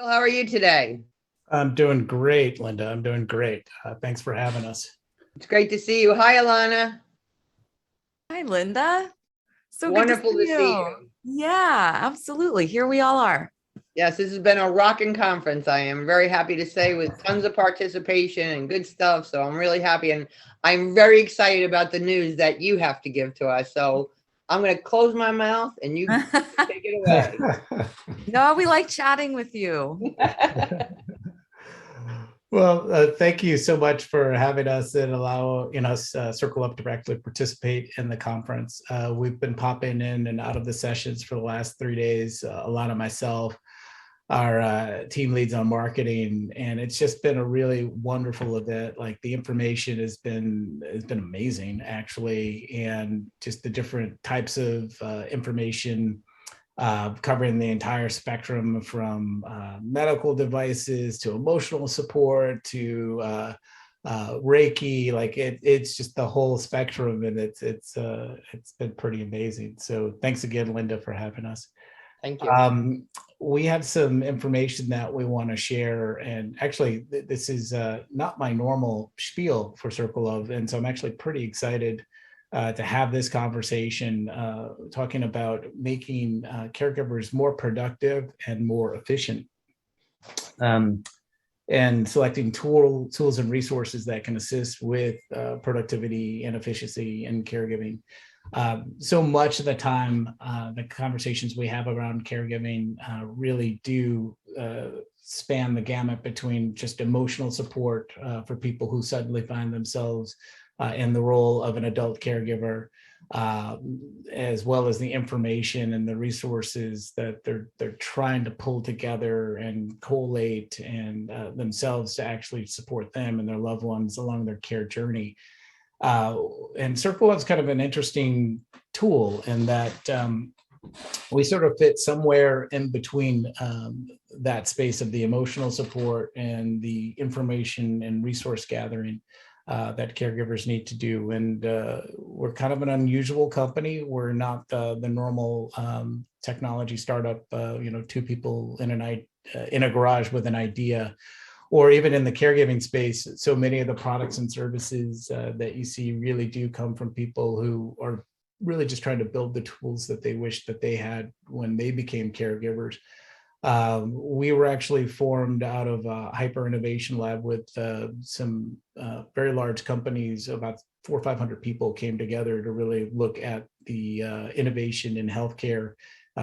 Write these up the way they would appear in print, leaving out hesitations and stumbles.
How are you today? I'm doing great, Linda. I'm doing great. Thanks for having us. It's great to see you. Hi, Alana. Hi, Linda. So good to Wonderful see to see you. you. Yeah, absolutely. Here we all are. Yes, this has been a rocking conference. I am very happy to say, with tons of participation and good stuff. So I'm really happy, and I'm very excited about the news that you have to give to us. So I'm going to close my mouth and you take it away. No, we like chatting with you. Well, thank you so much for having us and allowing us CircleOf to directly participate in the conference. We've been popping in and out of the sessions for the last 3 days. Alana, myself, our team leads on marketing, and it's just been a really wonderful event. Like, the information has been amazing, actually, and just the different types of information covering the entire spectrum from medical devices to emotional support to Reiki. Like, it's just the whole spectrum, and it's been pretty amazing. So thanks again, Linda, for having us. Thank you. We have some information that we want to share, and actually this is not my normal spiel for CircleOf, and so I'm actually pretty excited to have this conversation talking about making caregivers more productive and more efficient, and selecting tools and resources that can assist with productivity and efficiency in caregiving. So much of the time, the conversations we have around caregiving really do span the gamut between just emotional support for people who suddenly find themselves in the role of an adult caregiver, as well as the information and the resources that they're trying to pull together and collate and themselves to actually support them and their loved ones along their care journey. And CircleOf is kind of an interesting tool in that we sort of fit somewhere in between that space of the emotional support and the information and resource gathering that caregivers need to do. And we're kind of an unusual company. We're not the normal technology startup, two people in a garage with an idea, or even in the caregiving space. So many of the products and services that you see really do come from people who are really just trying to build the tools that they wish that they had when they became caregivers. We were actually formed out of a hyper innovation lab with some very large companies. About 400 or 500 people came together to really look at the innovation in healthcare,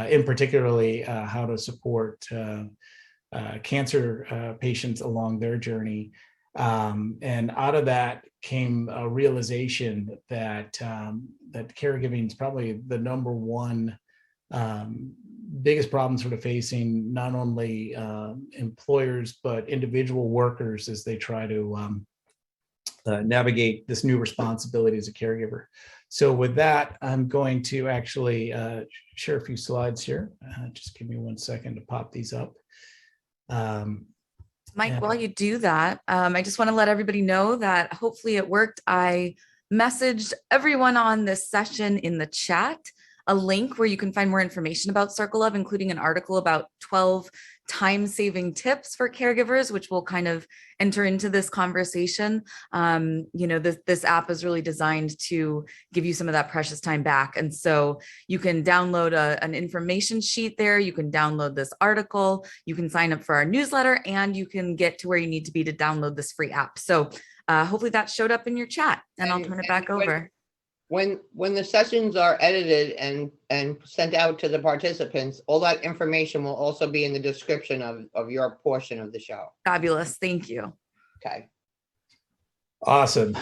in particularly how to support cancer patients along their journey. And out of that came a realization that that caregiving is probably the number one biggest problem sort of facing not only employers but individual workers as they try to navigate this new responsibility as a caregiver. So with that, I'm going to actually share a few slides here. Just give me 1 second to pop these up. Mike, while you do that, I just want to let everybody know that hopefully it worked. I messaged everyone on this session in the chat a link where you can find more information about CircleOf, including an article about 12 time-saving tips for caregivers, which will kind of enter into this conversation. This app is really designed to give you some of that precious time back. And so you can download an information sheet there. You can download this article. You can sign up for our newsletter, and you can get to where you need to be to download this free app. So hopefully that showed up in your chat, and I'll turn it back over. When the sessions are edited and sent out to the participants, all that information will also be in the description of your portion of the show. Fabulous. Thank you. Okay. Awesome.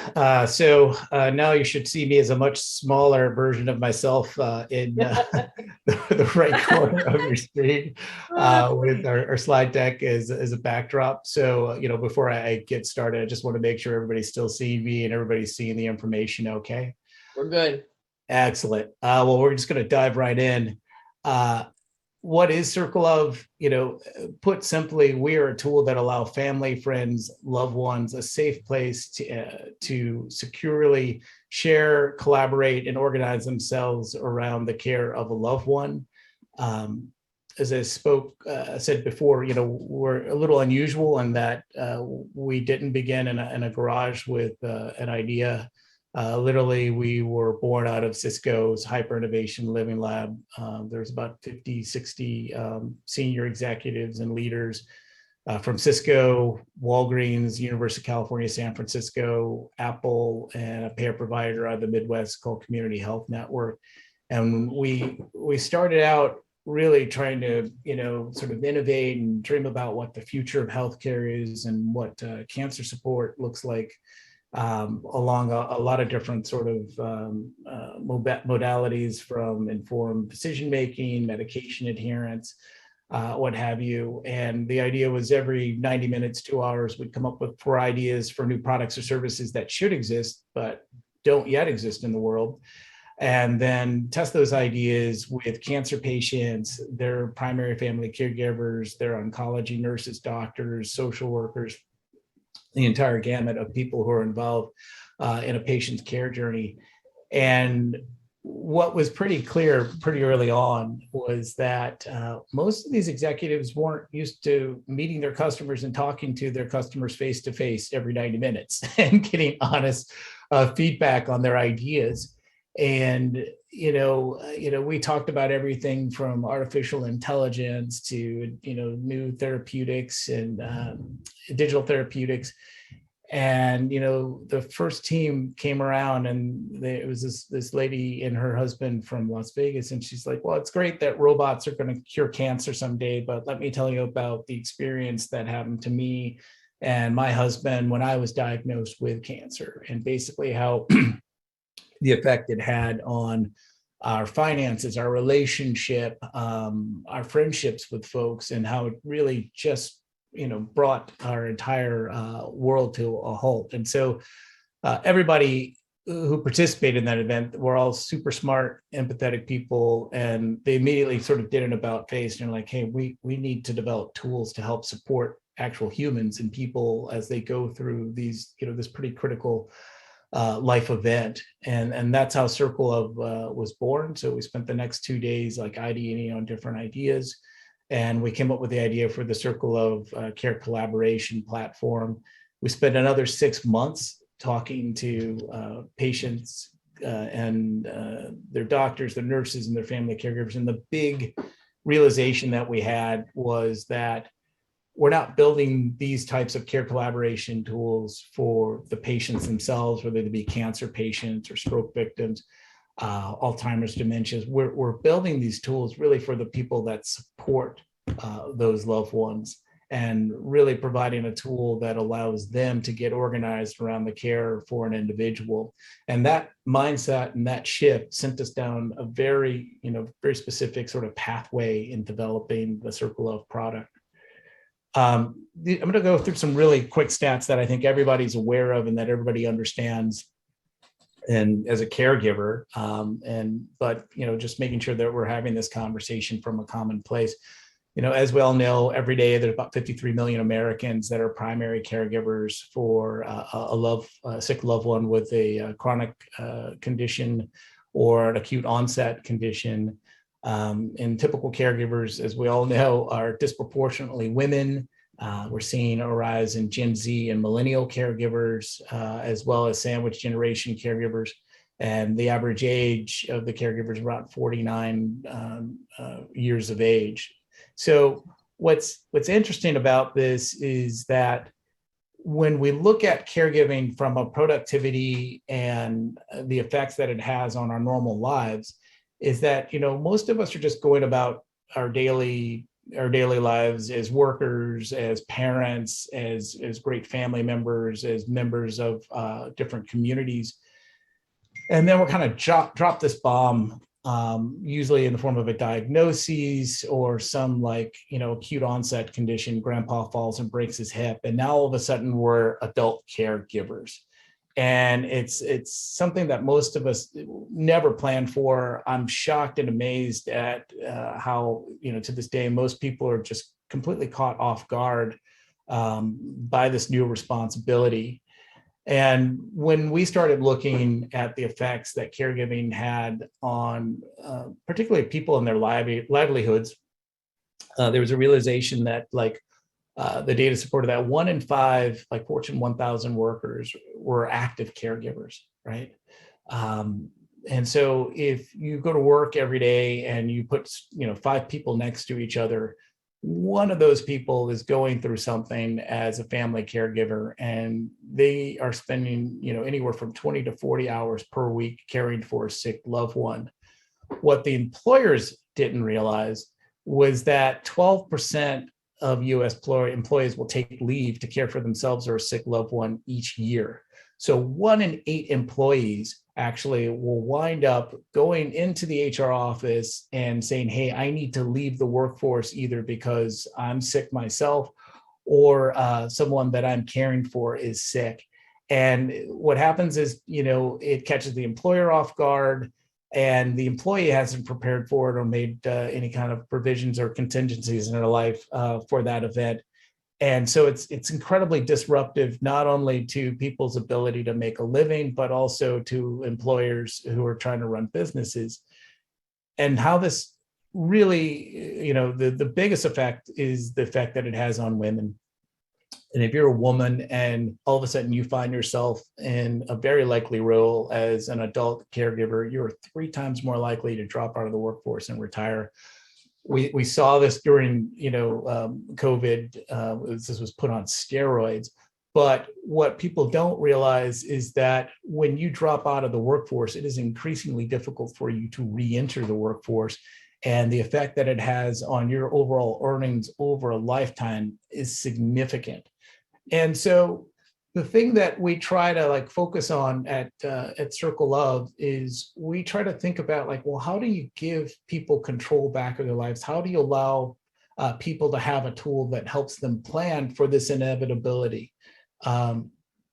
So now you should see me as a much smaller version of myself in the right corner of your screen with our slide deck as a backdrop. So, before I get started, I just want to make sure everybody's still seeing me and everybody's seeing the information okay. We're good. Excellent. Well, we're just going to dive right in. What is CircleOf? Put simply, we are a tool that allow family, friends, loved ones a safe place to securely share, collaborate, and organize themselves around the care of a loved one. as I said before, we're a little unusual in that we didn't begin in a garage with an idea. Literally, we were born out of Cisco's Hyper Innovation Living Lab. There's about 50, 60 senior executives and leaders from Cisco, Walgreens, University of California, San Francisco, Apple, and a payer provider out of the Midwest called Community Health Network. And we started out really trying to, sort of innovate and dream about what the future of healthcare is and what cancer support looks like along a lot of different sort of modalities, from informed decision-making, medication adherence, what have you. And the idea was every 90 minutes, 2 hours, we'd come up with 4 ideas for new products or services that should exist, but don't yet exist in the world. And then test those ideas with cancer patients, their primary family caregivers, their oncology nurses, doctors, social workers, the entire gamut of people who are involved in a patient's care journey. And what was pretty clear pretty early on was that most of these executives weren't used to meeting their customers and talking to their customers face to face every 90 minutes and getting honest feedback on their ideas. And we talked about everything from artificial intelligence to new therapeutics and digital therapeutics. And the first team came around, and it was this lady and her husband from Las Vegas, and she's like, "Well, it's great that robots are going to cure cancer someday, but let me tell you about the experience that happened to me and my husband when I was diagnosed with cancer, and basically how the effect it had on our finances, our relationship, our friendships with folks, and how it really just brought our entire world to a halt." And so everybody who participated in that event were all super smart, empathetic people, and they immediately sort of did an about face and like, "Hey, we need to develop tools to help support actual humans and people as they go through these, this pretty critical life event." And that's how CircleOf was born. So we spent the next 2 days like ideating on different ideas, and we came up with the idea for the CircleOf care collaboration platform. We spent another 6 months talking to patients and their doctors, their nurses, and their family caregivers. And the big realization that we had was that we're not building these types of care collaboration tools for the patients themselves, whether they be cancer patients or stroke victims, Alzheimer's, dementias. We're building these tools really for the people that support those loved ones, and really providing a tool that allows them to get organized around the care for an individual. And that mindset and that shift sent us down a very, very specific sort of pathway in developing the CircleOf product. I'm going to go through some really quick stats that I think everybody's aware of and that everybody understands, and as a caregiver, but just making sure that we're having this conversation from a common place. As we all know, every day there's about 53 million Americans that are primary caregivers for a sick loved one with a chronic condition or an acute onset condition. And typical caregivers, as we all know, are disproportionately women. We're seeing a rise in Gen Z and millennial caregivers, as well as sandwich generation caregivers. And the average age of the caregivers is around 49 years of age. So what's interesting about this is that when we look at caregiving from a productivity and the effects that it has on our normal lives, is that most of us are just going about our daily lives as workers, as parents, as great family members, as members of different communities, and then we're kind of drop this bomb, usually in the form of a diagnosis or some acute onset condition. Grandpa falls and breaks his hip, and now all of a sudden we're adult caregivers. And it's something that most of us never planned for. I'm shocked and amazed at how, to this day, most people are just completely caught off guard by this new responsibility. And when we started looking at the effects that caregiving had on particularly people and their livelihoods, there was a realization that the data supported that 1 in 5 Fortune 1000 workers were active caregivers, right? And so if you go to work every day and you put 5 people next to each other, one of those people is going through something as a family caregiver, and they are spending anywhere from 20 to 40 hours per week caring for a sick loved one. What the employers didn't realize was that 12% of U.S. employees will take leave to care for themselves or a sick loved one each year. So 1 in 8 employees actually will wind up going into the HR office and saying, hey, I need to leave the workforce either because I'm sick myself or someone that I'm caring for is sick. And what happens is, it catches the employer off guard, and the employee hasn't prepared for it or made any kind of provisions or contingencies in their life for that event. And so it's incredibly disruptive, not only to people's ability to make a living, but also to employers who are trying to run businesses. And how this really, the biggest effect is the effect that it has on women. And if you're a woman and all of a sudden you find yourself in a very likely role as an adult caregiver, you're 3 times more likely to drop out of the workforce and retire. We saw this during, COVID. This was put on steroids. But what people don't realize is that when you drop out of the workforce, it is increasingly difficult for you to re-enter the workforce. And the effect that it has on your overall earnings over a lifetime is significant. And so the thing that we try to focus on at CircleOf is we try to think about how do you give people control back of their lives? How do you allow people to have a tool that helps them plan for this inevitability?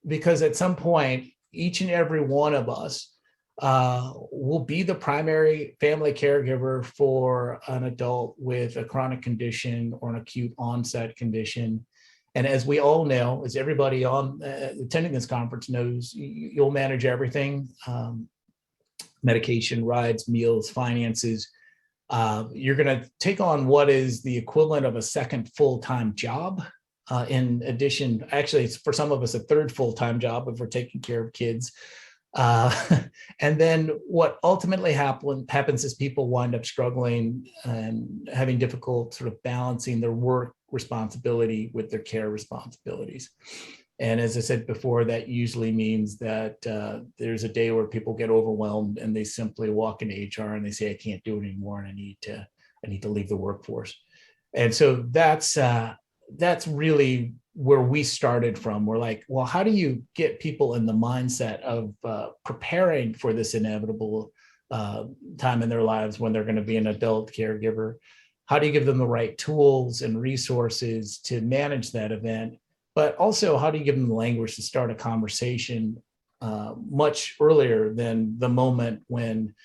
Because at some point, each and every one of us will be the primary family caregiver for an adult with a chronic condition or an acute onset condition. And as we all know, as everybody on attending this conference knows, you'll manage everything: medication, rides, meals, finances. You're going to take on what is the equivalent of a second full-time job. In addition, actually, it's for some of us a third full-time job if we're taking care of kids. And then what ultimately happens is people wind up struggling and having difficult sort of balancing their work responsibility with their care responsibilities. And as I said before, that usually means that there's a day where people get overwhelmed and they simply walk into HR and they say, I can't do it anymore and I need to leave the workforce. And so that's really where we started from. We're like, well, how do you get people in the mindset of preparing for this inevitable time in their lives when they're going to be an adult caregiver? How do you give them the right tools and resources to manage that event? But also, how do you give them the language to start a conversation much earlier than the moment when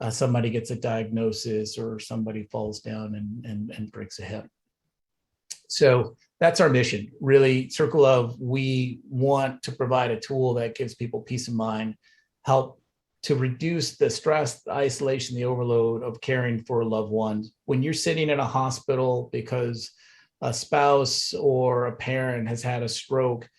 somebody gets a diagnosis or somebody falls down and breaks a hip? So that's our mission. Really, CircleOf, we want to provide a tool that gives people peace of mind, help to reduce the stress, the isolation, the overload of caring for loved ones. When you're sitting in a hospital because a spouse or a parent has had a stroke,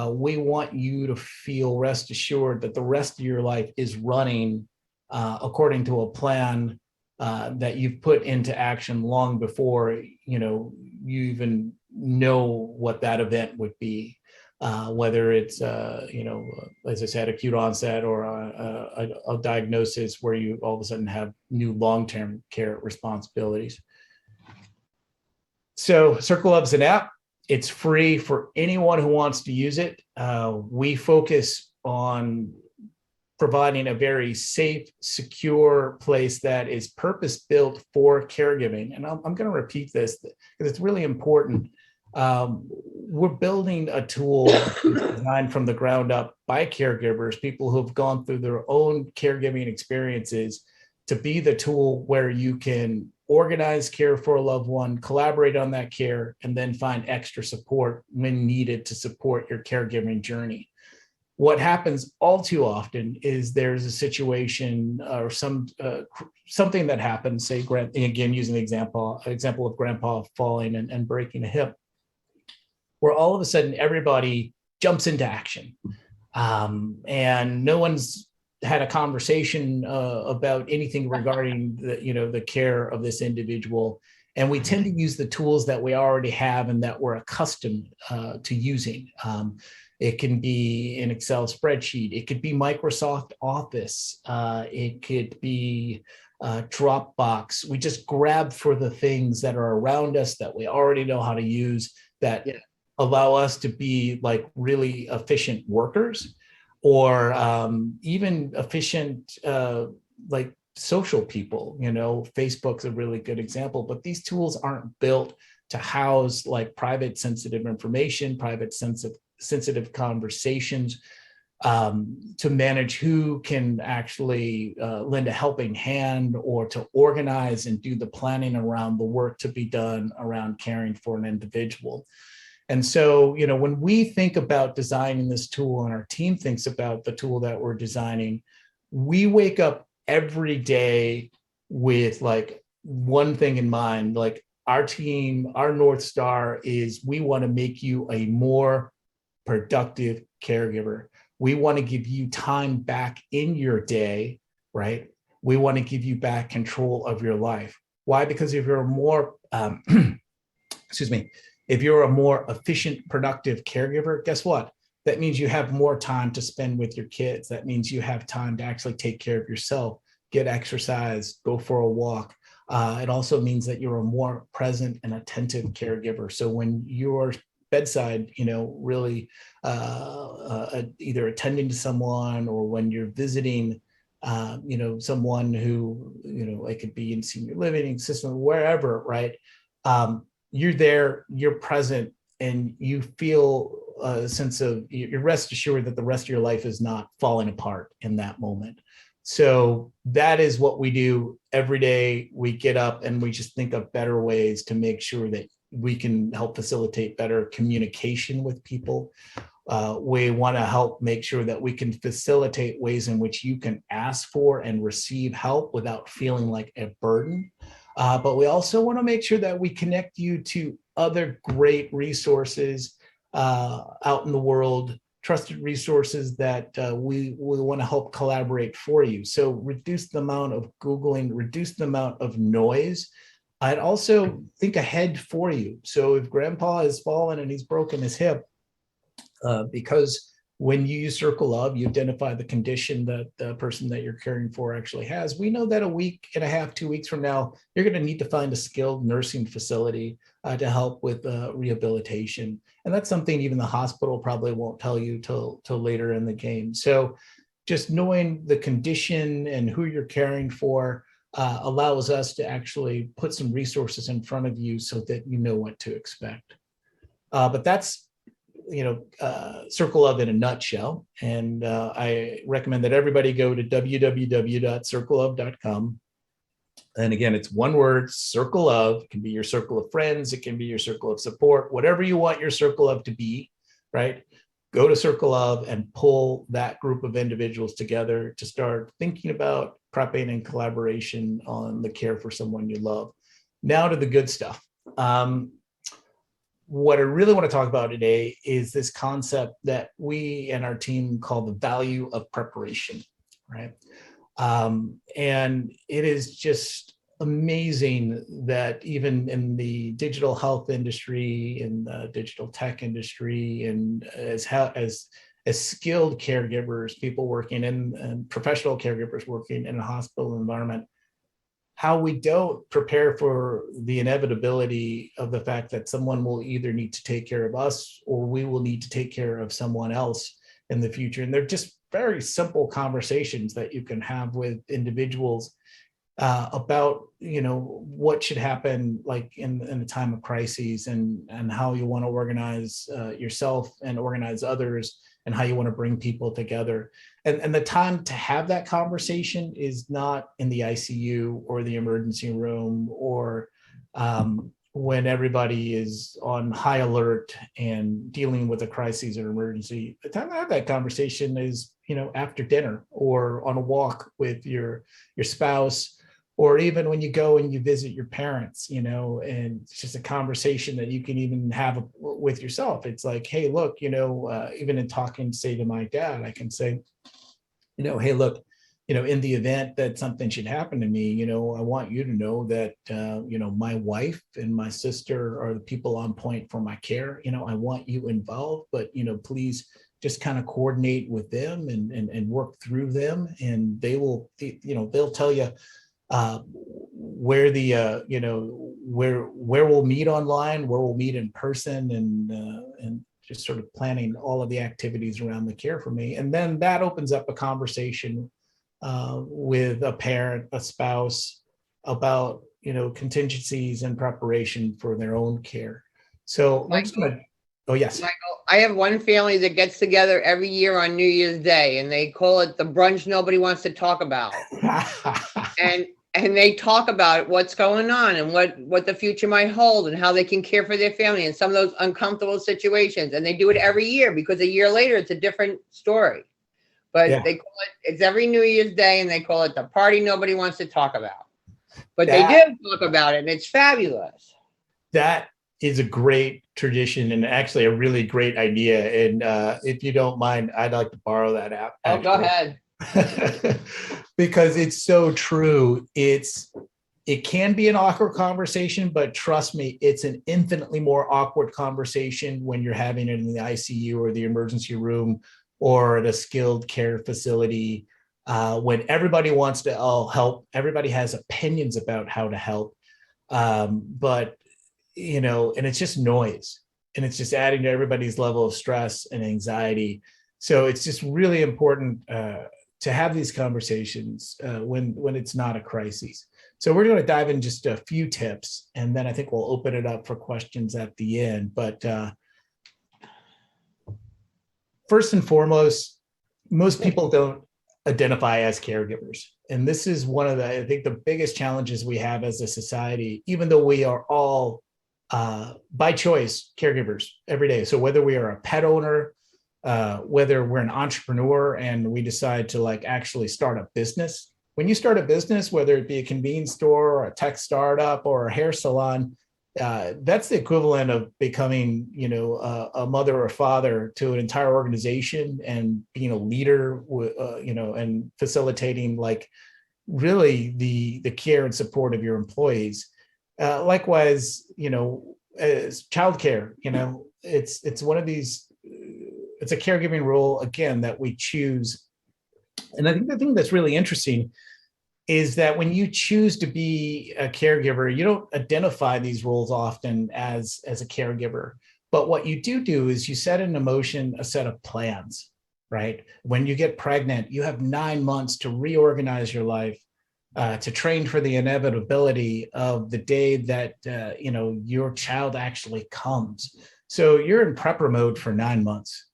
we want you to feel rest assured that the rest of your life is running according to a plan that you've put into action long before you even know what that event would be, whether it's as I said, acute onset or a diagnosis where you all of a sudden have new long-term care responsibilities. So CircleOf is an app. It's free for anyone who wants to use it. We focus on providing a very safe, secure place that is purpose-built for caregiving. And I'm going to repeat this because it's really important. We're building a tool designed from the ground up by caregivers, people who've gone through their own caregiving experiences, to be the tool where you can organize care for a loved one, collaborate on that care, and then find extra support when needed to support your caregiving journey. What happens all too often is there's a situation or something that happens, say, again, using the example of grandpa falling and breaking a hip, where all of a sudden everybody jumps into action. And no one's had a conversation about anything regarding the care of this individual. And we tend to use the tools that we already have and that we're accustomed to using. It can be an Excel spreadsheet. It could be Microsoft Office. It could be Dropbox. We just grab for the things that are around us that we already know how to use, that allow us to be like really efficient workers, or even efficient like social people. Facebook's a really good example, but these tools aren't built to house like private sensitive information, private sensitive conversations, to manage who can actually lend a helping hand, or to organize and do the planning around the work to be done around caring for an individual. And so, when we think about designing this tool and our team thinks about the tool that we're designing, we wake up every day with like one thing in mind. Like, our team, our North Star is, we want to make you a more productive caregiver. We want to give you time back in your day, right? We want to give you back control of your life. Why? Because if you're a more, if you're a more efficient, productive caregiver, guess what? That means you have more time to spend with your kids. That means you have time to actually take care of yourself, get exercise, go for a walk. It also means that you're a more present and attentive caregiver. So when you're bedside, really either attending to someone, or when you're visiting, someone who, it could be in senior living system, wherever, right? You're there, you're present, and you feel a sense of, you're rest assured that the rest of your life is not falling apart in that moment. So that is what we do every day. We get up and we just think of better ways to make sure that we can help facilitate better communication with people. We want to help make sure that we can facilitate ways in which you can ask for and receive help without feeling like a burden. But we also want to make sure that we connect you to other great resources out in the world, trusted resources that we want to help collaborate for you. So reduce the amount of Googling, reduce the amount of noise. I'd also think ahead for you. So if grandpa has fallen and he's broken his hip, because when you use CircleOf, you identify the condition that the person that you're caring for actually has. We know that a week and a half, 2 weeks from now, you're going to need to find a skilled nursing facility to help with rehabilitation. And that's something even the hospital probably won't tell you till later in the game. So just knowing the condition and who you're caring for allows us to actually put some resources in front of you so that you know what to expect. But that's CircleOf in a nutshell. And I recommend that everybody go to www.circleof.com. And again, it's one word, CircleOf. It can be your circle of friends. It can be your circle of support, whatever you want your CircleOf to be, right? Go to CircleOf and pull that group of individuals together to start thinking about prepping and collaboration on the care for someone you love. Now to the good stuff. What I really want to talk about today is this concept that we and our team call the value of preparation, right? And it is just amazing that even in the digital health industry, in the digital tech industry, and as skilled caregivers, people working and professional caregivers working in a hospital environment, how we don't prepare for the inevitability of the fact that someone will either need to take care of us or we will need to take care of someone else in the future. And they're just very simple conversations that you can have with individuals about, what should happen like in a time of crises, and how you want to organize yourself and organize others, and how you want to bring people together. And the time to have that conversation is not in the ICU or the emergency room or when everybody is on high alert and dealing with a crisis or emergency. The time to have that conversation is, after dinner or on a walk with your spouse, or even when you go and you visit your parents, and it's just a conversation that you can even have with yourself. It's like, hey, look, even in talking, say to my dad, I can say, hey, look, in the event that something should happen to me, I want you to know that, my wife and my sister are the people on point for my care. I want you involved, but, please just kind of coordinate with them and work through them. And they will, they'll tell you where the, where we'll meet online, where we'll meet in person, and just sort of planning all of the activities around the care for me. And then that opens up a conversation with a parent, a spouse, about contingencies and preparation for their own care. So I'm just gonna, oh yes. Michael, I have one family that gets together every year on New Year's Day, and they call it the brunch nobody wants to talk about. and they talk about what's going on and what the future might hold and how they can care for their family in some of those uncomfortable situations. And they do it every year because a year later it's a different story. But they call it's every New Year's Day, and they call it the party nobody wants to talk about. But they do talk about it, and it's fabulous. That is a great tradition and actually a really great idea. And if you don't mind, I'd like to borrow that app. Oh, go ahead. Because it's so true. It can be an awkward conversation, but trust me, it's an infinitely more awkward conversation when you're having it in the ICU or the emergency room or at a skilled care facility, when everybody wants to all help. Everybody has opinions about how to help, but and it's just noise, and it's just adding to everybody's level of stress and anxiety. So it's just really important to have these conversations when it's not a crisis. So we're going to dive in just a few tips, and then I think we'll open it up for questions at the end. But first and foremost, most people don't identify as caregivers. And this is one of I think the biggest challenges we have as a society, even though we are all by choice caregivers every day. So whether we are a pet owner, whether we're an entrepreneur and we decide to actually start a business. When you start a business, whether it be a convenience store or a tech startup or a hair salon, that's the equivalent of becoming, a mother or father to an entire organization and being a leader, and facilitating really the care and support of your employees. Likewise, as childcare, it's one of these. It's a caregiving role, again, that we choose. And I think the thing that's really interesting is that when you choose to be a caregiver, you don't identify these roles often as a caregiver. But what you do is you set in motion a set of plans, right? When you get pregnant, you have 9 months to reorganize your life, to train for the inevitability of the day that, your child actually comes. So you're in prepper mode for 9 months.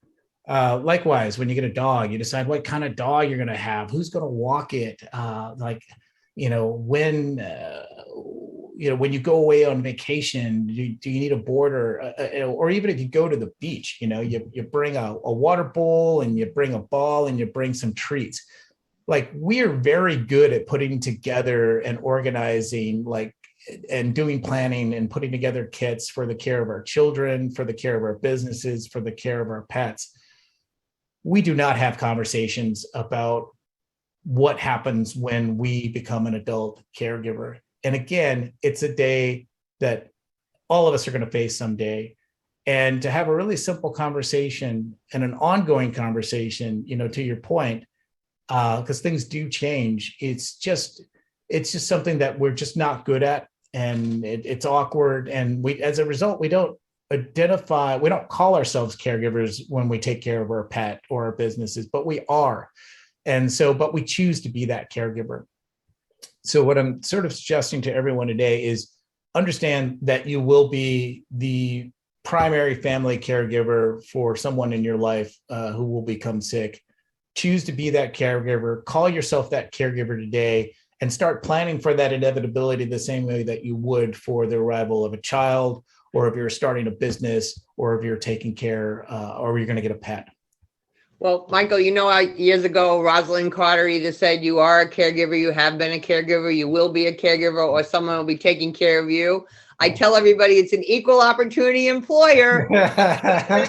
Likewise, when you get a dog, you decide what kind of dog you're going to have, who's going to walk it, when you go away on vacation, do you need a boarder, or even if you go to the beach, you bring a water bowl and you bring a ball and you bring some treats. We are very good at putting together and organizing, and doing planning and putting together kits for the care of our children, for the care of our businesses, for the care of our pets. We do not have conversations about what happens when we become an adult caregiver. And again, it's a day that all of us are going to face someday. And to have a really simple conversation and an ongoing conversation, to your point, because things do change. It's just something that we're just not good at, and it's awkward. And as a result, we don't call ourselves caregivers when we take care of our pet or our businesses, but we are. And so, but we choose to be that caregiver. So what I'm sort of suggesting to everyone today is understand that you will be the primary family caregiver for someone in your life who will become sick. Choose to be that caregiver. Call yourself that caregiver today, and start planning for that inevitability the same way that you would for the arrival of a child, or if you're starting a business, or if you're taking care, or you're going to get a pet. Well, Michael, years ago, Rosalind Carter either said you are a caregiver, you have been a caregiver, you will be a caregiver, or someone will be taking care of you. I tell everybody it's an equal opportunity employer. Yeah,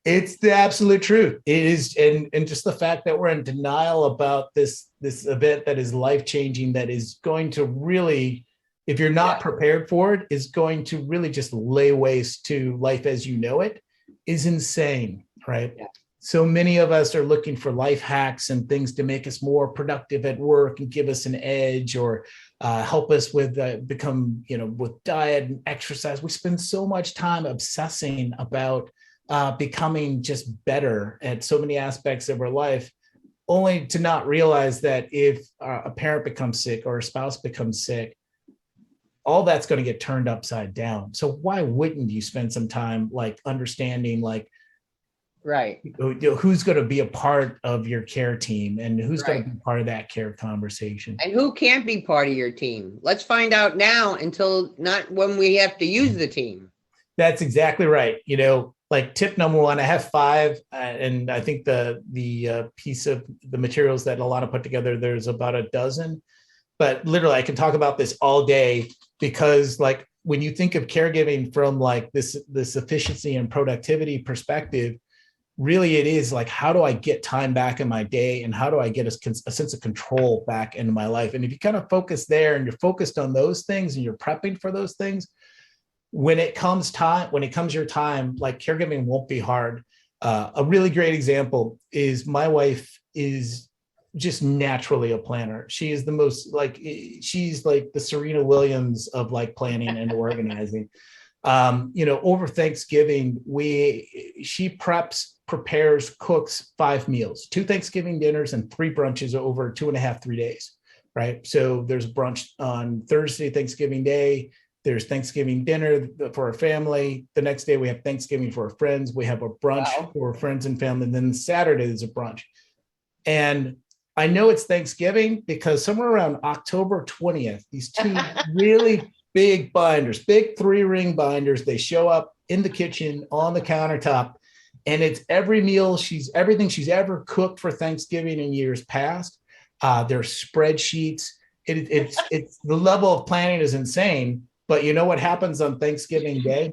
it's the absolute truth. It is, and just the fact that we're in denial about this event that is life-changing, that is going to really, if you're not prepared for it, is going to really just lay waste to life as you know it, is insane, right? Yeah. So many of us are looking for life hacks and things to make us more productive at work and give us an edge, or help us with with diet and exercise. We spend so much time obsessing about becoming just better at so many aspects of our life, only to not realize that if a parent becomes sick or a spouse becomes sick, all that's going to get turned upside down. So why wouldn't you spend some time understanding right, who's going to be a part of your care team, and who's going to be part of that care conversation, and who can't be part of your team? Let's find out now, until not when we have to use the team. That's exactly right. Tip number one, I have 5, and I think the piece of the materials that Alana put together, there's about a dozen, but literally I can talk about this all day, because when you think of caregiving from this efficiency and productivity perspective, really it is how do I get time back in my day, and how do I get a sense of control back into my life? And if you kind of focus there, and you're focused on those things, and you're prepping for those things, when it comes your time, caregiving won't be hard. A really great example is my wife is just naturally a planner. She is the most she's the Serena Williams of planning and organizing. Over Thanksgiving, she prepares, cooks 5 meals, 2 Thanksgiving dinners and 3 brunches over 2.5-3 days, right? So there's brunch on Thursday, Thanksgiving Day. There's Thanksgiving dinner for our family. The next day we have Thanksgiving for our friends. We have a brunch for friends and family. And then Saturday is a brunch. And I know it's Thanksgiving because somewhere around October 20th, these 2 really big binders, big 3-ring binders, they show up in the kitchen on the countertop, and it's every meal everything she's ever cooked for Thanksgiving in years past. There's spreadsheets. It's the level of planning is insane. But you know what happens on Thanksgiving Day?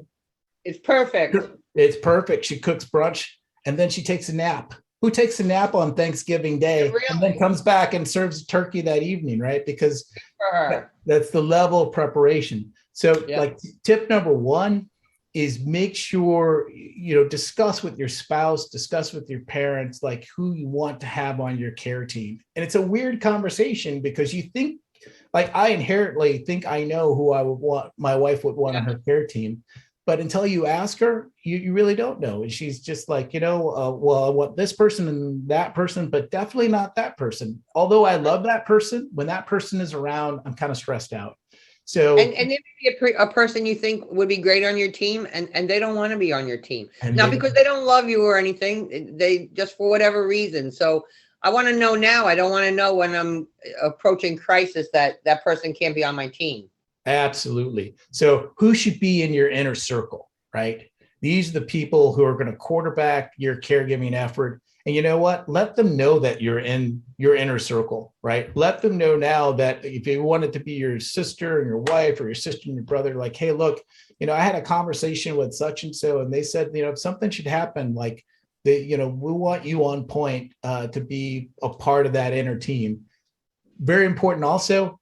It's perfect. It's perfect. She cooks brunch and then she takes a nap. Who takes a nap on Thanksgiving Day and then comes back and serves a turkey that evening, right? Because that's the level of preparation. So tip number 1 is make sure, discuss with your spouse, discuss with your parents, who you want to have on your care team. And it's a weird conversation because you think, I inherently think I know who I would want, my wife would want on her care team. But until you ask her, you really don't know. And she's just well, I want this person and that person, but definitely not that person. Although I love that person, when that person is around, I'm kind of stressed out. So, and there may be a person you think would be great on your team, and they don't want to be on your team. Not because they don't love you or anything, they just for whatever reason. So I want to know now. I don't want to know when I'm approaching crisis that person can't be on my team. Absolutely. So who should be in your inner circle, right? These are the people who are going to quarterback your caregiving effort. And you know what? Let them know that you're in your inner circle, right? Let them know now that if you want it to be your sister and your wife, or your sister and your brother, hey, look, I had a conversation with such and so, and they said, if something should happen, we want you on point to be a part of that inner team. Very important also,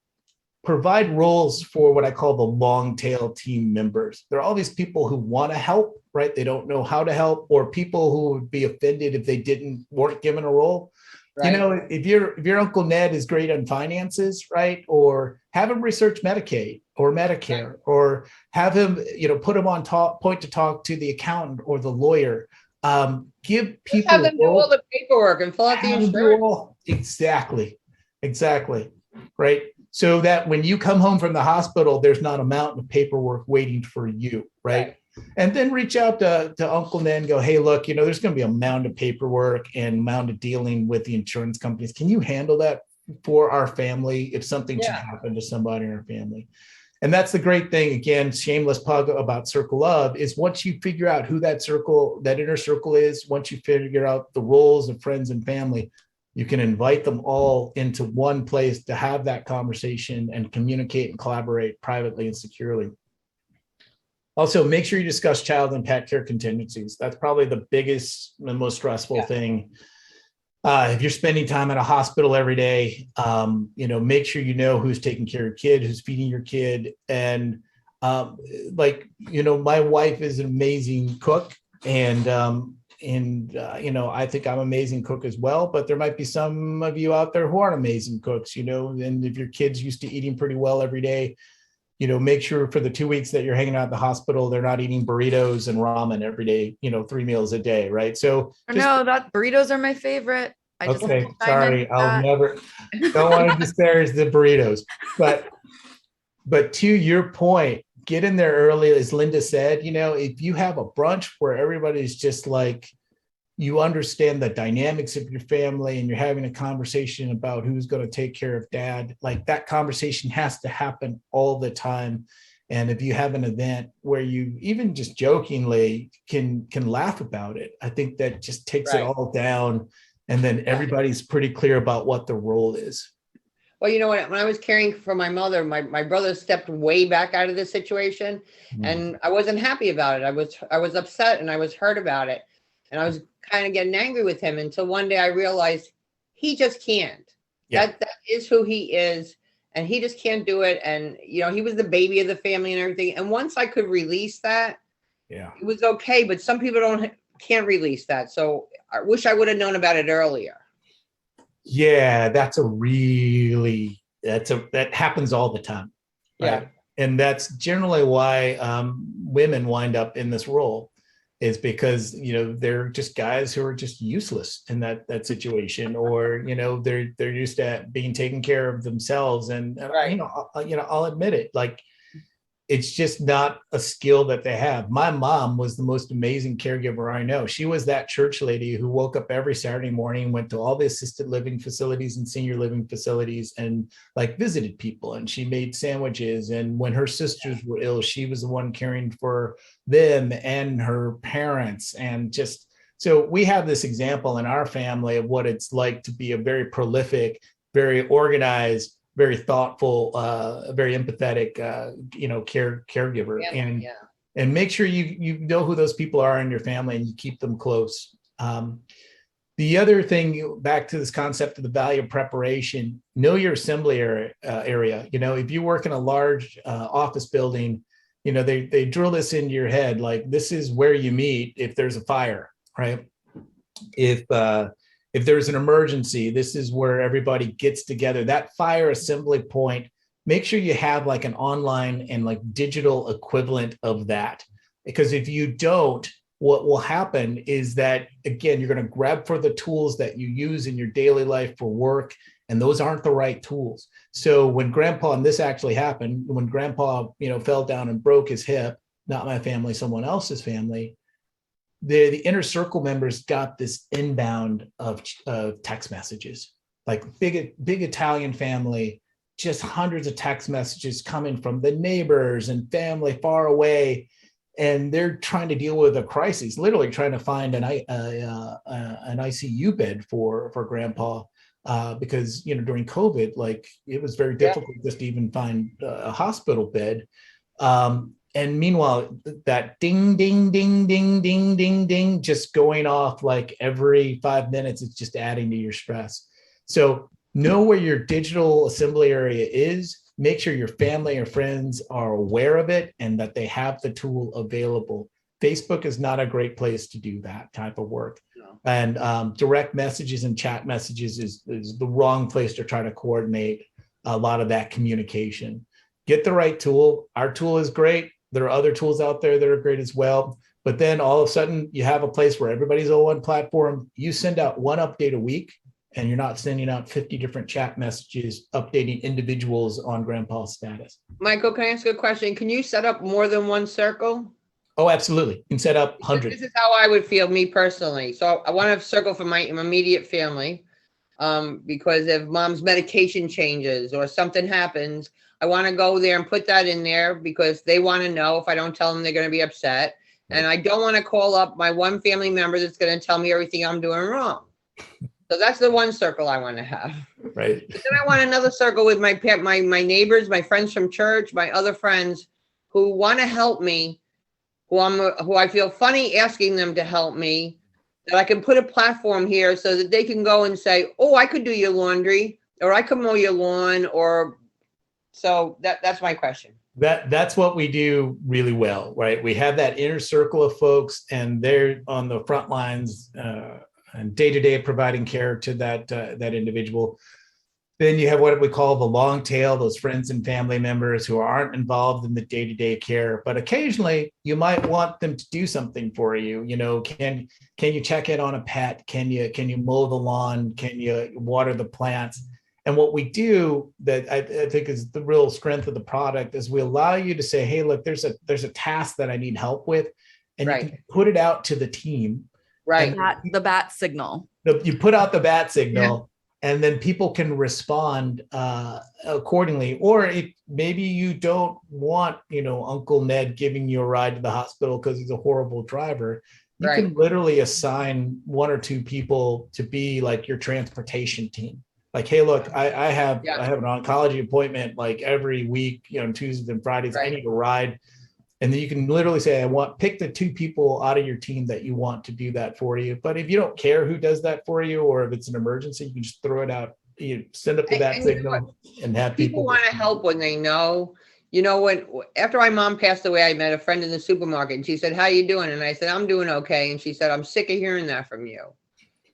provide roles for what I call the long tail team members. There are all these people who want to help, right? They don't know how to help, or people who would be offended if they weren't given a role. Right. If your Uncle Ned is great on finances, right? Or have him research Medicaid or Medicare, or have him, put him on point to talk to the accountant or the lawyer. Give people, have them do all the paperwork and fill out the insurance. Exactly. Right. So that when you come home from the hospital, there's not a mountain of paperwork waiting for you. Right. And then reach out to Uncle Ned and go, hey, look, there's going to be a mound of paperwork and mound of dealing with the insurance companies. Can you handle that for our family if something should happen to somebody in our family? And that's the great thing. Again, shameless plug about CircleOf is once you figure out who that inner circle is, once you figure out the roles of friends and family, you can invite them all into one place to have that conversation and communicate and collaborate privately and securely. Also, make sure you discuss child and pet care contingencies. That's probably the biggest and most stressful thing. If you're spending time at a hospital every day, make sure you know who's taking care of your kid, who's feeding your kid. And my wife is an amazing cook, and I think I'm an amazing cook as well, but there might be some of you out there who aren't amazing cooks, and if your kid's used to eating pretty well every day, make sure for the 2 weeks that you're hanging out at the hospital, they're not eating burritos and ramen every day, 3 meals a day, right? So that burritos are my favorite. Okay, sorry, don't want to disparage the burritos, but to your point, get in there early, as Linda said, if you have a brunch where everybody's just like, you understand the dynamics of your family and you're having a conversation about who's going to take care of dad, like that conversation has to happen all the time. And if you have an event where you even just jokingly can laugh about it, I think that just takes it all down. And then everybody's pretty clear about what the role is. Well, when I was caring for my mother, my brother stepped way back out of this situation, and I wasn't happy about it. I was upset and I was hurt about it. And I was kind of getting angry with him until one day I realized he just can't. Yeah. That is who he is, and he just can't do it. And, he was the baby of the family and everything. And once I could release that, it was okay. But some people can't release that. So I wish I would have known about it earlier. Yeah, that happens all the time. Right? Yeah. And that's generally why women wind up in this role, is because, they're just guys who are just useless in that situation, or, they're used to being taken care of themselves. And, I'll admit it, like, it's just not a skill that they have. My mom was the most amazing caregiver I know. She was that church lady who woke up every Saturday morning, went to all the assisted living facilities and senior living facilities and visited people. And she made sandwiches. And when her sisters were ill, she was the one caring for them and her parents. And so we have this example in our family of what it's like to be a very prolific, very organized, very thoughtful, very empathetic, caregiver, and make sure you know who those people are in your family and you keep them close. The other thing, back to this concept of the value of preparation, know your assembly area. If you work in a large office building, they drill this into your head, like, this is where you meet if there's a fire, right? If there's an emergency, this is where everybody gets together. That fire assembly point, make sure you have an online and digital equivalent of that. Because if you don't, what will happen is that, again, you're going to grab for the tools that you use in your daily life for work, and those aren't the right tools. So when Grandpa, and this actually happened, when Grandpa, fell down and broke his hip, not my family, someone else's family, the inner circle members got this inbound of text messages, big Italian family, just hundreds of text messages coming from the neighbors and family far away. And they're trying to deal with a crisis, literally trying to find an ICU bed for Grandpa, because, during COVID, it was very difficult just to even find a hospital bed. And meanwhile, that ding, ding, ding, ding, ding, ding, ding, just going off every 5 minutes, it's just adding to your stress. So know where your digital assembly area is. Make sure your family or friends are aware of it and that they have the tool available. Facebook is not a great place to do that type of work. No. And direct messages and chat messages is the wrong place to try to coordinate a lot of that communication. Get the right tool. Our tool is great. There are other tools out there that are great as well. But then all of a sudden you have a place where everybody's on one platform. You send out one update a week, and you're not sending out 50 different chat messages updating individuals on Grandpa's status. Michael, can I ask you a question? Can you set up more than one circle? Oh, absolutely. You can set up hundreds. This is how I would feel, me personally. So I want to circle for my immediate family, because if mom's medication changes or something happens, I want to go there and put that in there because they want to know. If I don't tell them, they're going to be upset. And I don't want to call up my one family member that's going to tell me everything I'm doing wrong. So that's the one circle I want to have. Right. But then I want another circle with my neighbors, my friends from church, my other friends who want to help me, who I feel funny asking them to help me, that I can put a platform here so that they can go and say, oh, I could do your laundry, or I could mow your lawn, or so that's my question. That's what we do really well, right? We have that inner circle of folks, and they're on the front lines and day-to-day providing care to that individual. Then you have what we call the long tail, those friends and family members who aren't involved in the day-to-day care, but occasionally you might want them to do something for you. You know, can you check in on a pet? Can you mow the lawn? Can you water the plants? And what we do that I think is the real strength of the product is we allow you to say, hey, look, there's a task that I need help with, and Right. you can put it out to the team. Right. The bat signal. You put out the bat signal, and then people can respond accordingly. Or if maybe you don't want, Uncle Ned giving you a ride to the hospital because he's a horrible driver, you can literally assign one or two people to be like your transportation team. Like, hey, look, I have an oncology appointment like every week, Tuesdays and Fridays. I need a ride. And then you can literally say, pick the two people out of your team that you want to do that for you. But if you don't care who does that for you, or if it's an emergency, you can just throw it out, send up the bat signal and have people want to help when they know. After my mom passed away, I met a friend in the supermarket, and she said, how you doing? And I said, I'm doing okay. And she said, I'm sick of hearing that from you.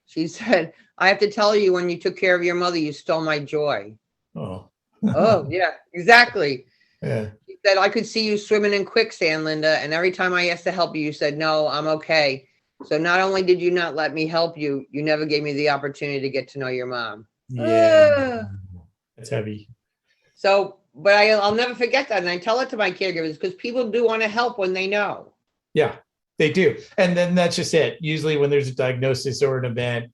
She said, I have to tell you, when you took care of your mother, you stole my joy. Oh, oh yeah, exactly. Yeah. She said, I could see you swimming in quicksand, Linda. And every time I asked to help you, you said, no, I'm okay. So not only did you not let me help you, you never gave me the opportunity to get to know your mom. Yeah. It's heavy. So, but I'll never forget that. And I tell it to my caregivers because people do want to help when they know. Yeah, they do. And then that's just it. Usually when there's a diagnosis or an event,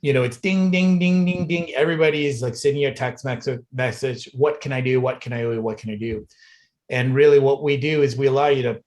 it's ding, ding, ding, ding, ding. Everybody is like sending you a text message. What can I do? What can I do? What can I do? And really what we do is we allow you to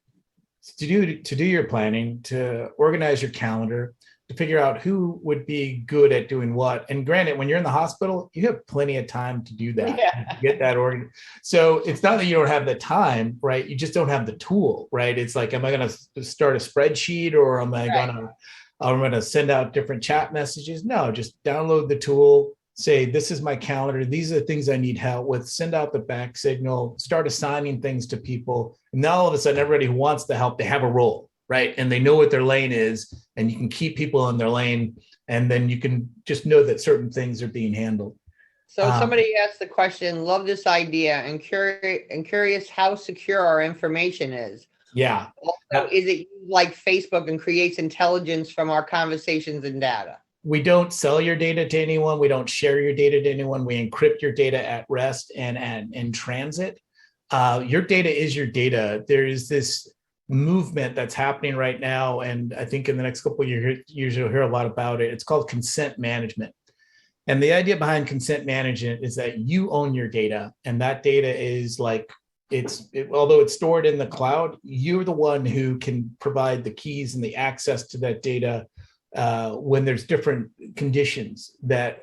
do your planning, to organize your calendar, to figure out who would be good at doing what. And granted, when you're in the hospital, you have plenty of time to do that, get that organized. So it's not that you don't have the time, right? You just don't have the tool, right? It's like, am I going to start a spreadsheet, or am I going to send out different chat messages? No, just download the tool, say, this is my calendar. These are the things I need help with. Send out the back signal, start assigning things to people. And now all of a sudden, everybody who wants to help, they have a role, right? And they know what their lane is, and you can keep people in their lane. And then you can just know that certain things are being handled. So somebody asked the question, love this idea, and curious how secure our information is. Yeah. Also, is it like Facebook and creates intelligence from our conversations and data? We don't sell your data to anyone. We don't share your data to anyone. We encrypt your data at rest and in transit. Your data is your data. There is this movement that's happening right now, and I think in the next couple of years you'll hear a lot about it. It's called consent management. And the idea behind consent management is that you own your data, and that data is like, although it's stored in the cloud, you're the one who can provide the keys and the access to that data when there's different conditions that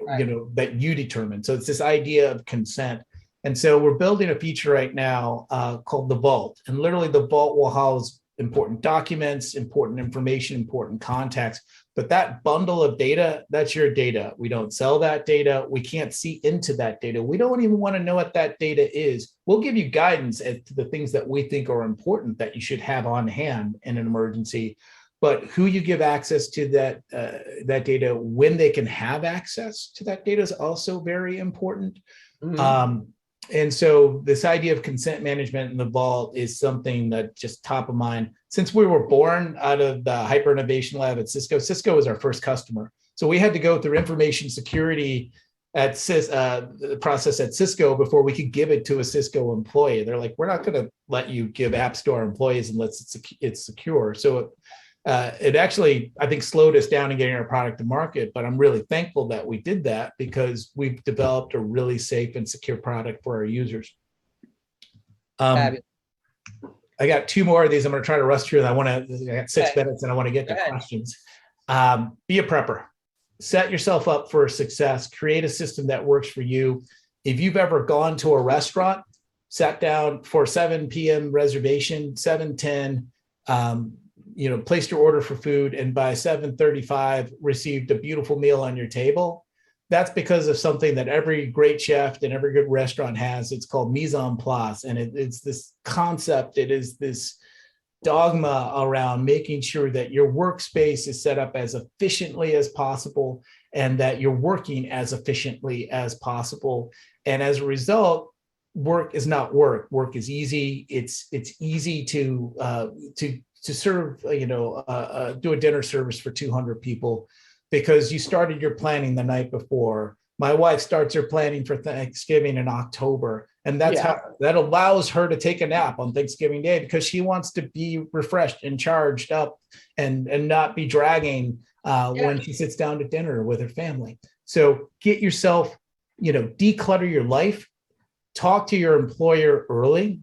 that you determine. So it's this idea of consent. And so we're building a feature right now called the Vault. And literally the Vault will house important documents, important information, important contacts. But that bundle of data, that's your data. We don't sell that data. We can't see into that data. We don't even want to know what that data is. We'll give you guidance as to the things that we think are important that you should have on hand in an emergency. But who you give access to that data, when they can have access to that data, is also very important. Mm-hmm. And so this idea of consent management in the Vault is something that just top of mind. Since we were born out of the hyper innovation lab at Cisco, Cisco was our first customer. So we had to go through information security the process at Cisco before we could give it to a Cisco employee. They're like, we're not going to let you give apps to our employees unless it's secure. So it actually, I think, slowed us down in getting our product to market, but I'm really thankful that we did that because we've developed a really safe and secure product for our users. I got 2 more of these. I'm going to try to rush through. I got 6 minutes and I want to get to questions. Be a prepper. Set yourself up for success. Create a system that works for you. If you've ever gone to a restaurant, sat down for 7 p.m. reservation, 7:10, placed your order for food, and by 7:35 received a beautiful meal on your table, that's because of something that every great chef and every good restaurant has. It's called mise en place. And it's this concept. It is this dogma around making sure that your workspace is set up as efficiently as possible and that you're working as efficiently as possible. And as a result, work is not work. Work is easy. It's easy to serve, do a dinner service for 200 people because you started your planning the night before. My wife starts her planning for Thanksgiving in October, and that allows her to take a nap on Thanksgiving Day because she wants to be refreshed and charged up and not be dragging when she sits down to dinner with her family. So get yourself, declutter your life, talk to your employer early.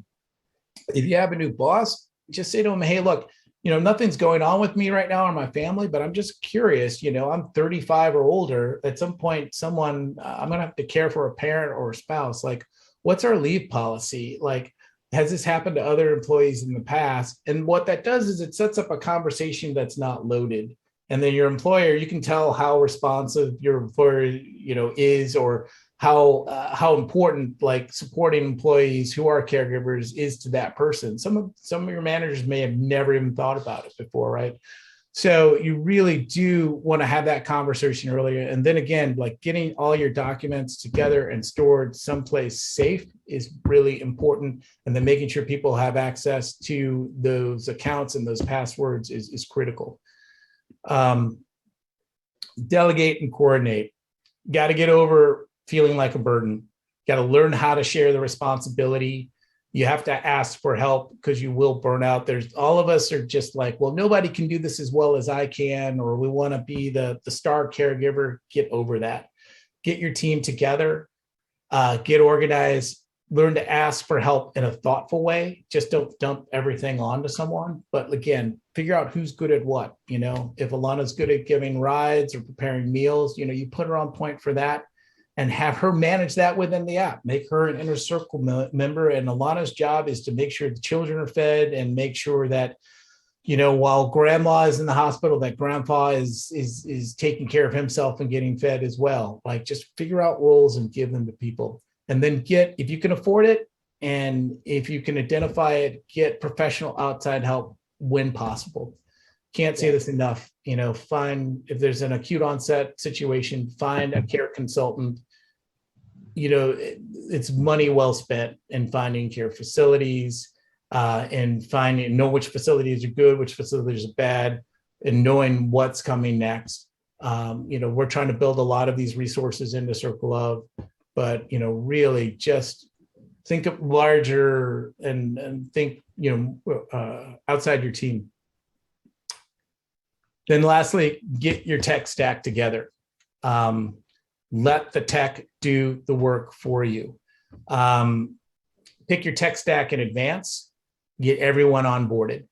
If you have a new boss, just say to them, hey, look, nothing's going on with me right now or my family, but I'm just curious, I'm 35 or older. At some point, I'm going to have to care for a parent or a spouse. Like, what's our leave policy? Like, has this happened to other employees in the past? And what that does is it sets up a conversation that's not loaded. And then your employer, you can tell how responsive your employer, is, or how important like supporting employees who are caregivers is to that person. Some of your managers may have never even thought about it before, right? So you really do want to have that conversation earlier. And then again, like getting all your documents together and stored someplace safe is really important. And then making sure people have access to those accounts and those passwords is critical. Delegate and coordinate. Got to get over feeling like a burden. Got to learn how to share the responsibility. You have to ask for help because you will burn out. All of us are just like, well, nobody can do this as well as I can, or we want to be the star caregiver. Get over that. Get your team together, get organized, learn to ask for help in a thoughtful way. Just don't dump everything onto someone. But again, figure out who's good at what. If Alana's good at giving rides or preparing meals, you put her on point for that. And have her manage that within the app. Make her an inner circle member. And Alana's job is to make sure the children are fed and make sure that, while grandma is in the hospital, that grandpa is taking care of himself and getting fed as well. Like, just figure out roles and give them to people. And then if you can afford it and if you can identify it, get professional outside help when possible. Can't say this enough, find, if there's an acute onset situation, find a care consultant. It's money well spent in finding care facilities and know which facilities are good, which facilities are bad, and knowing what's coming next. We're trying to build a lot of these resources into CircleOf, but, really just think of larger and think, outside your team. Then lastly, get your tech stack together. Let the tech do the work for you. Pick your tech stack in advance, get everyone onboarded.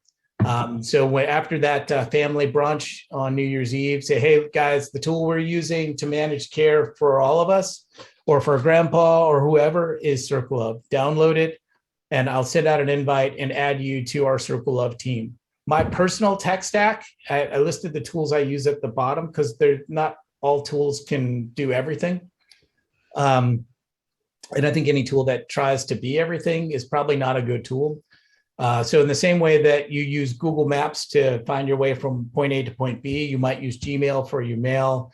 So after that family brunch on New Year's Eve, say, hey guys, the tool we're using to manage care for all of us or for grandpa or whoever is CircleOf. Download it and I'll send out an invite and add you to our CircleOf team. My personal tech stack, I listed the tools I use at the bottom because they're not all tools can do everything. And I think any tool that tries to be everything is probably not a good tool. So in the same way that you use Google Maps to find your way from point A to point B, you might use Gmail for your mail.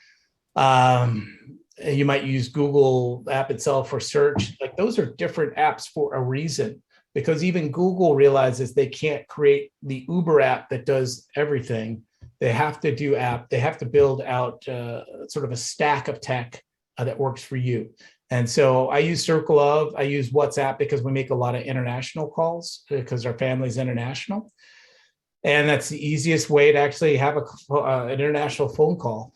You might use Google app itself for search. Like, those are different apps for a reason. Because even Google realizes they can't create the Uber app that does everything. They have to build out sort of a stack of tech that works for you. And so I use CircleOf, I use WhatsApp because we make a lot of international calls because our family's international. And that's the easiest way to actually have an international phone call.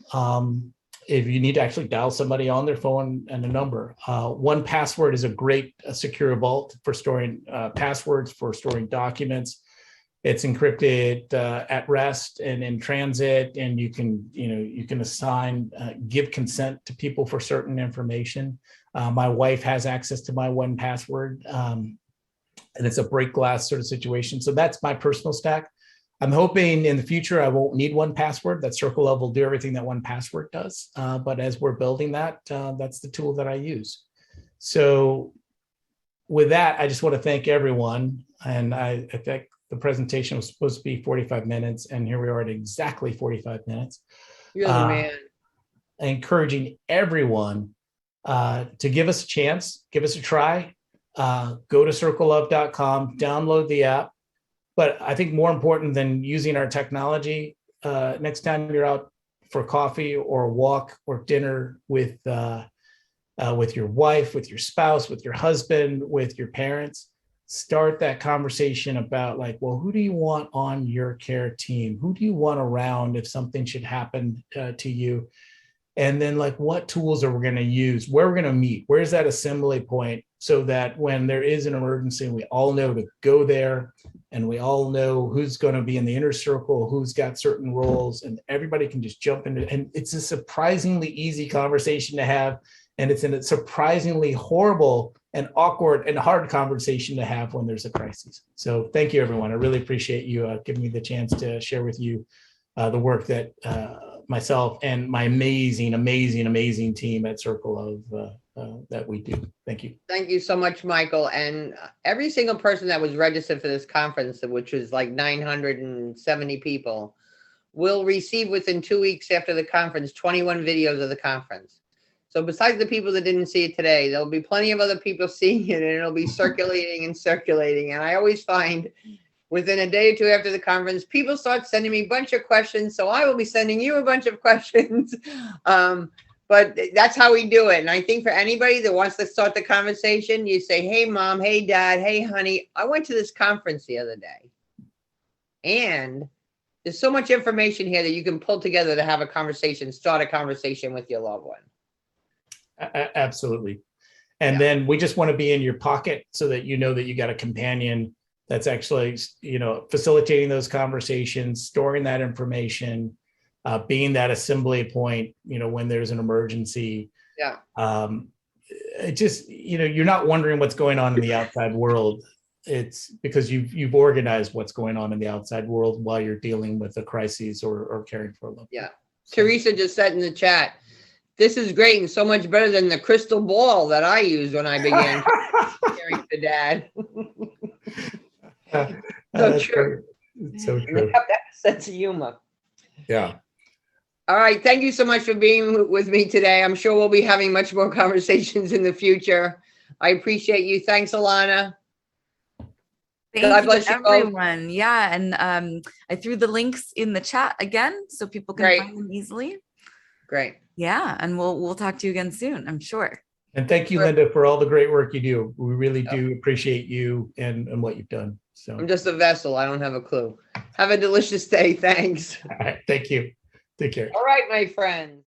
If you need to actually dial somebody on their phone and a number. 1Password is a great secure vault for storing passwords, for storing documents. It's encrypted at rest and in transit, and you can assign, give consent to people for certain information. My wife has access to my 1Password, and it's a break glass sort of situation. So that's my personal stack. I'm hoping in the future I won't need 1Password. That CircleOf will do everything that 1Password does. But as we're building that, that's the tool that I use. So with that, I just want to thank everyone. And I think the presentation was supposed to be 45 minutes, and here we are at exactly 45 minutes. You're the man. Encouraging everyone to give us a chance, give us a try. Go to CircleOf.com, download the app. But I think more important than using our technology, next time you're out for coffee or a walk or dinner with your wife, with your spouse, with your husband, with your parents, start that conversation about like, well, who do you want on your care team? Who do you want around if something should happen to you? And then like, what tools are we going to use? Where we're going to meet? Where's that assembly point? So that when there is an emergency, we all know to go there, and we all know who's going to be in the inner circle, who's got certain roles, and everybody can just jump into it. And it's a surprisingly easy conversation to have. And it's a surprisingly horrible and awkward and hard conversation to have when there's a crisis. So thank you, everyone. I really appreciate you giving me the chance to share with you the work that myself and my amazing team at CircleOf that we do. Thank you. Thank you so much, Michael. And every single person that was registered for this conference, which was like 970 people, will receive within 2 weeks after the conference 21 videos of the conference. So besides the people that didn't see it today, there'll be plenty of other people seeing it, and it'll be circulating and circulating. And I always find within a day or two after the conference, people start sending me a bunch of questions. So I will be sending you a bunch of questions. But that's how we do it. And I think for anybody that wants to start the conversation, you say, hey, mom, hey, dad, hey, honey, I went to this conference the other day. And there's so much information here that you can pull together to have a conversation, start a conversation with your loved one. Absolutely. And then we just want to be in your pocket so that you know that you got a companion that's actually, facilitating those conversations, storing that information, being that assembly point, when there's an emergency. Yeah. It just, you're not wondering what's going on in the outside world. It's because you've organized what's going on in the outside world while you're dealing with a crisis or caring for a loved one. Yeah. Teresa just said in the chat, this is great and so much better than the crystal ball that I used when I began caring for dad. So true. So And true. they have that sense of humor. Yeah. All right. Thank you so much for being with me today. I'm sure we'll be having much more conversations in the future. I appreciate you. Thanks, Alana. Thank you, everyone. Yeah. And I threw the links in the chat again so people can find them easily. Great. Yeah. And we'll talk to you again soon, I'm sure. And thank you, Linda, for all the great work you do. We really do appreciate you and what you've done. So I'm just a vessel. I don't have a clue. Have a delicious day. Thanks. All right. Thank you. Take care. All right, my friends.